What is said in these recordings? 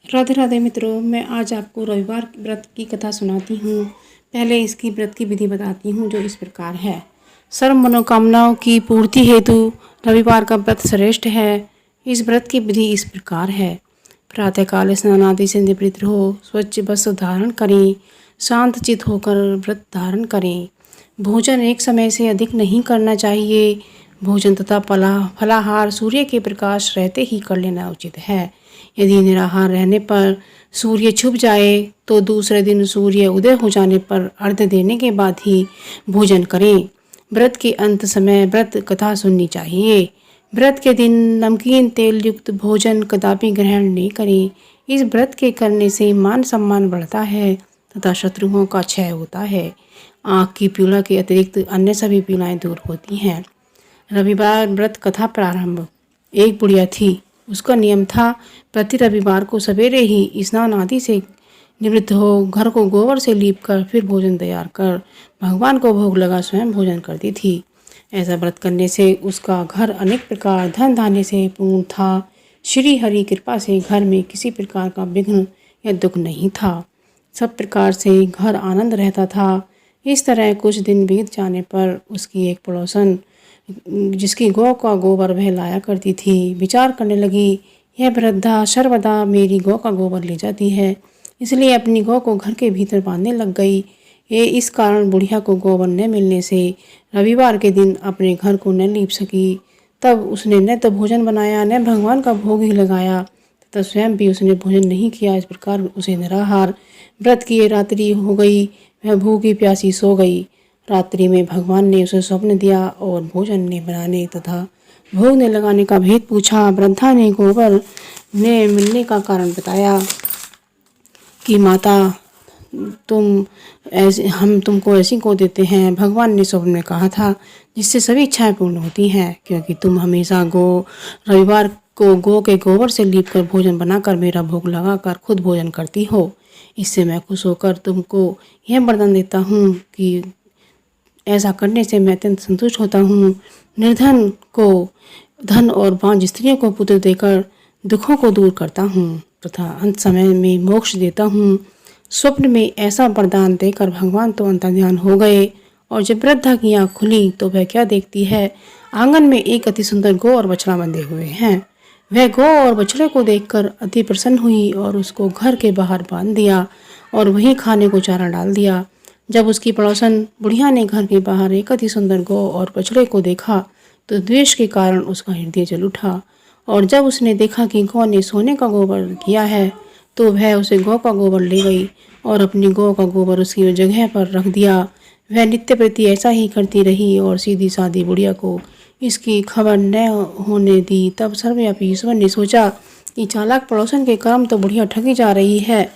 राधे राधे मित्रों, मैं आज आपको रविवार व्रत की कथा सुनाती हूँ। पहले इसकी व्रत की विधि बताती हूँ, जो इस प्रकार है। सर्व मनोकामनाओं की पूर्ति हेतु रविवार का व्रत श्रेष्ठ है। इस व्रत की विधि इस प्रकार है। प्रातःकाल स्नान आदि से निवृत्त हो स्वच्छ वस्त्र धारण करें, शांत चित होकर व्रत धारण करें। भोजन एक समय से अधिक नहीं करना चाहिए। भोजन तथा फलाहार सूर्य के प्रकाश रहते ही कर लेना उचित है। यदि निराहार रहने पर सूर्य छुप जाए तो दूसरे दिन सूर्य उदय हो जाने पर अर्घ्य देने के बाद ही भोजन करें। व्रत के अंत समय व्रत कथा सुननी चाहिए। व्रत के दिन नमकीन तेल युक्त भोजन कदापि ग्रहण नहीं करें। इस व्रत के करने से मान सम्मान बढ़ता है तथा शत्रुओं का क्षय होता है। आँख की पीड़ा के अतिरिक्त अन्य सभी पीड़ाएं दूर होती हैं। रविवार व्रत कथा प्रारंभ। एक बुढ़िया थी। उसका नियम था प्रति रविवार को सवेरे ही स्नान आदि से निवृत्त हो घर को गोबर से लीप कर फिर भोजन तैयार कर भगवान को भोग लगा स्वयं भोजन करती थी। ऐसा व्रत करने से उसका घर अनेक प्रकार धन धान्य से पूर्ण था। श्री हरि कृपा से घर में किसी प्रकार का विघ्न या दुख नहीं था। सब प्रकार से घर आनंद रहता था। इस तरह कुछ दिन बीत जाने पर उसकी एक पड़ोसन, जिसकी गौ का गोबर वह लाया करती थी, विचार करने लगी, यह वृद्धा सर्वदा मेरी गौ का गोबर ले जाती है, इसलिए अपनी गौ को घर के भीतर बांधने लग गई। ये इस कारण बुढ़िया को गोबर न मिलने से रविवार के दिन अपने घर को न लीप सकी। तब उसने न तो भोजन बनाया न भगवान का भोग ही लगाया तथा स्वयं भी उसने भोजन नहीं किया। इस प्रकार उसे निराहार व्रत किए रात्रि हो गई। वह भूखी प्यासी सो गई। रात्रि में भगवान ने उसे स्वप्न दिया और भोजन ने बनाने तथा भोग ने लगाने का भेद पूछा। वृद्धा ने गोबर ने मिलने का कारण बताया कि माता, हम तुमको ऐसी गौ देते हैं। भगवान ने स्वप्न में कहा था जिससे सभी इच्छाएं पूर्ण होती हैं, क्योंकि तुम हमेशा रविवार को गौ के गोबर से लीप कर भोजन बनाकर मेरा भोग लगाकर खुद भोजन करती हो। इससे मैं खुश होकर तुमको यह वरदान देता हूँ कि ऐसा करने से मैं अत्यंत संतुष्ट होता हूँ। निर्धन को धन और बांझ स्त्रियों को पुत्र देकर दुखों को दूर करता हूँ तथा अंत समय में मोक्ष देता हूँ। स्वप्न में ऐसा वरदान देकर भगवान तो अंतर्ध्यान हो गए और जब वृद्धा की आँख खुली तो वह क्या देखती है, आंगन में एक अति सुंदर गौ और बछड़ा बंधे हुए हैं। वह गौ और बछड़े को देखकर अति प्रसन्न हुई और उसको घर के बाहर बांध दिया और वहीं खाने को चारा डाल दिया। जब उसकी पड़ोसन बुढ़िया ने घर के बाहर एक अति सुंदर गौ और बछड़े को देखा तो द्वेष के कारण उसका हृदय जल उठा। और जब उसने देखा कि गौ ने सोने का गोबर किया है तो वह उसे गौ का गोबर ले गई और अपनी गौ का गोबर उसकी जगह पर रख दिया। वह नित्य प्रति ऐसा ही करती रही और सीधी सादी बुढ़िया को इसकी खबर न होने दी। तब सर्वव्यापी ईश्वर ने सोचा कि चालाक पड़ोसन के कर्म तो बुढ़िया ठगी जा रही है,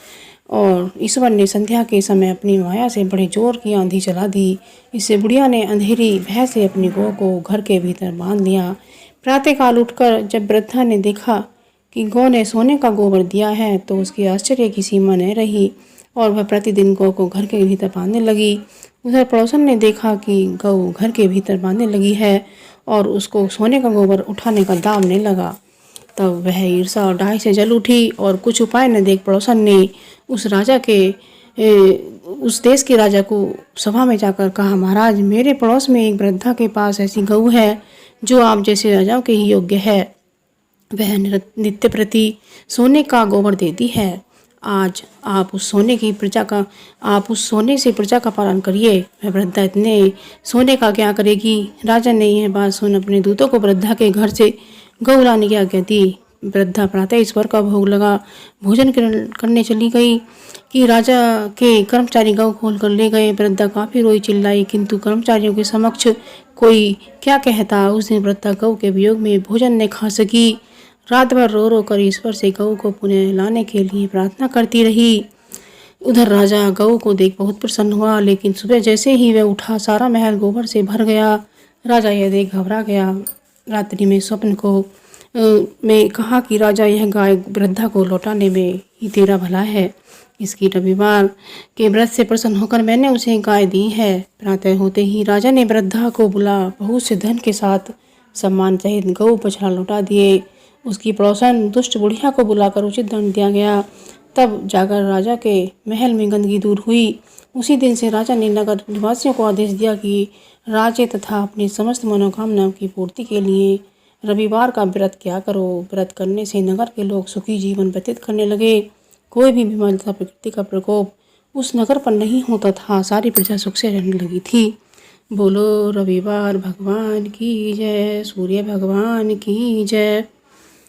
और ईश्वर ने संध्या के समय अपनी माया से बड़े जोर की आंधी चला दी। इससे बुढ़िया ने अंधेरी भय से अपनी गौ को घर के भीतर बांध लिया। प्रातःकाल उठकर जब वृद्धा ने देखा कि गौ ने सोने का गोबर दिया है तो उसकी आश्चर्य की सीमा न रही और वह प्रतिदिन गौ को घर के भीतर बांधने लगी। उधर पड़ोसन ने देखा कि गौ घर के भीतर बांधने लगी है और उसको सोने का गोबर उठाने का दाम नहीं लगा। तब वह ईर्षा और डाह से जल उठी और कुछ उपाय न देख पड़ोसन ने उस देश के राजा को सभा में जाकर कहा, महाराज, मेरे पड़ोस में एक वृद्धा के पास ऐसी गऊ है जो आप जैसे राजाओं के ही योग्य है। वह नित्य प्रति सोने का गोबर देती है। आज आप उस सोने से प्रजा का पालन करिए। वह वृद्धा इतने सोने का क्या करेगी। राजा ने यह बात सुन अपने दूतों को वृद्धा के घर से गौ लाने की आज्ञा दी। वृद्धा प्रातः ईश्वर का भोग लगा भोजन करने चली गई कि राजा के कर्मचारी गौ खोल कर ले गए। वृद्धा काफी रोई चिल्लाई, किंतु कर्मचारियों के समक्ष कोई क्या कहता। उस दिन वृद्धा गौ के वियोग में भोजन न खा सकी। रात भर रो रो कर ईश्वर से गौ को पुनः लाने के लिए प्रार्थना करती रही। उधर राजा गौ को देख बहुत प्रसन्न हुआ, लेकिन सुबह जैसे ही वह उठा सारा महल गोबर से भर गया। राजा यह देख घबरा गया। रात्रि में स्वप्न में कहा कि राजा, यह गाय वृद्धा को लौटाने में ही तेरा भला है। इसकी रविवार के व्रत से प्रसन्न होकर मैंने उसे गाय दी है। प्रातः होते ही राजा ने वृद्धा को बुला बहुत से धन के साथ सम्मान सहित गौ बछड़ा लौटा दिए। उसकी पड़ोसन दुष्ट बुढ़िया को बुलाकर उचित दंड दिया गया। तब जाकर राजा के महल में गंदगी दूर हुई। उसी दिन से राजा ने नगर निवासियों को आदेश दिया कि राज्य तथा अपनी समस्त मनोकामनाओं की पूर्ति के लिए रविवार का व्रत किया करो। व्रत करने से नगर के लोग सुखी जीवन व्यतीत करने लगे। कोई भी बीमारी तथा प्रकृति का प्रकोप उस नगर पर नहीं होता था। सारी प्रजा सुख से रहने लगी थी। बोलो रविवार भगवान की जय, सूर्य भगवान की जय।